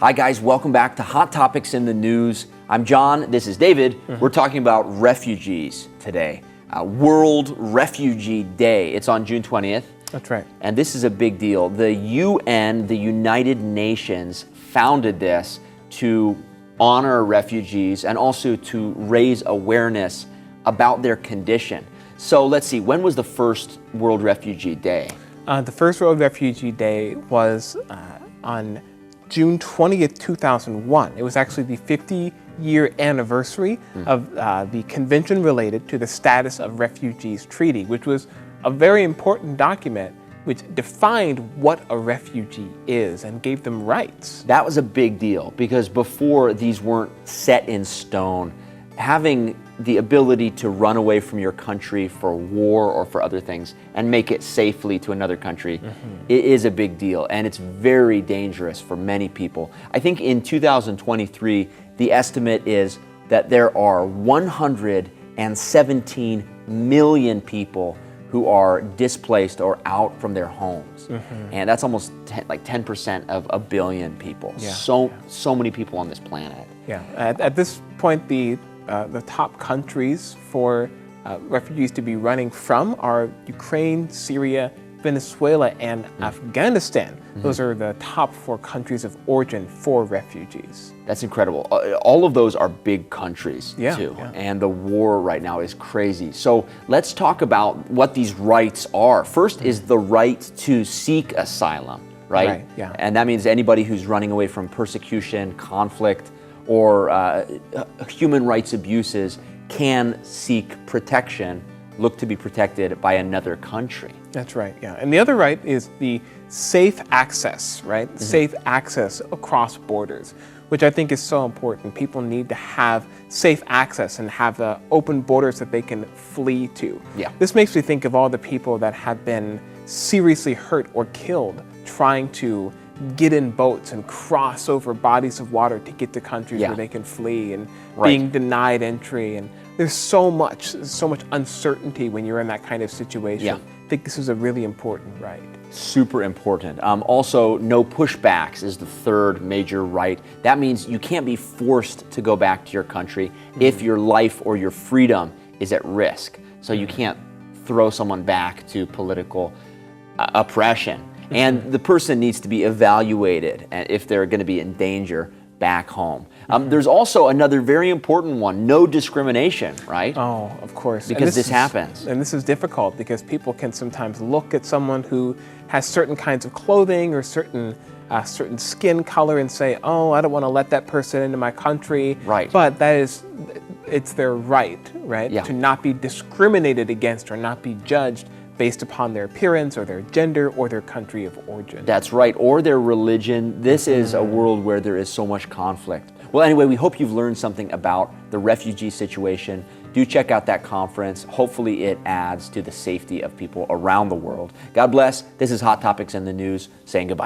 Hi guys, welcome back to Hot Topics in the News. I'm John, this is David. We're talking about refugees today. World Refugee Day. It's on June 20th. That's right. And this is a big deal. The UN, the United Nations, founded this to honor refugees and also to raise awareness about their condition. So let's see, when was the first World Refugee Day? The first World Refugee Day was on June 20th, 2001. It was actually the 50-year anniversary of the convention related to the Status of Refugees Treaty, which was a very important document which defined what a refugee is and gave them rights. That was a big deal because before these weren't set in stone. Having the ability to run away from your country for war or for other things and make it safely to another country, it is a big deal, and it's very dangerous for many people. I think in 2023, the estimate is that there are 117 million people who are displaced or out from their homes. And that's almost 10% of a billion people. Yeah. So many people on this planet. Yeah. At this point, the top countries for refugees to be running from are Ukraine, Syria, Venezuela, and Afghanistan. Those are the top 4 countries of origin for refugees. That's incredible. All of those are big countries too. Yeah. And the war right now is crazy. So let's talk about what these rights are. First is the right to seek asylum, right? Right, yeah. And that means anybody who's running away from persecution, conflict, or human rights abuses can seek protection, look to be protected by another country. That's right, yeah. And the other right is the safe access, right? Safe access across borders, which I think is so important. People need to have safe access and have open borders that they can flee to. Yeah. This makes me think of all the people that have been seriously hurt or killed trying to get in boats and cross over bodies of water to get to countries where they can flee, and being denied entry. And there's so much uncertainty when you're in that kind of situation. Yeah. I think this is a really important right. Super important. Also, no pushbacks is the third major right. That means you can't be forced to go back to your country if your life or your freedom is at risk. So you can't throw someone back to political oppression. And the person needs to be evaluated if they're going to be in danger back home. There's also another very important one, no discrimination, right? Oh, of course. Because this happens. And this is difficult because people can sometimes look at someone who has certain kinds of clothing or certain skin color and say, oh, I don't want to let that person into my country. Right. But it's their right, to not be discriminated against or not be judged based upon their appearance or their gender or their country of origin. That's right, or their religion. This is a world where there is so much conflict. Well, anyway, we hope you've learned something about the refugee situation. Do check out that conference. Hopefully it adds to the safety of people around the world. God bless. This is Hot Topics in the News, saying goodbye.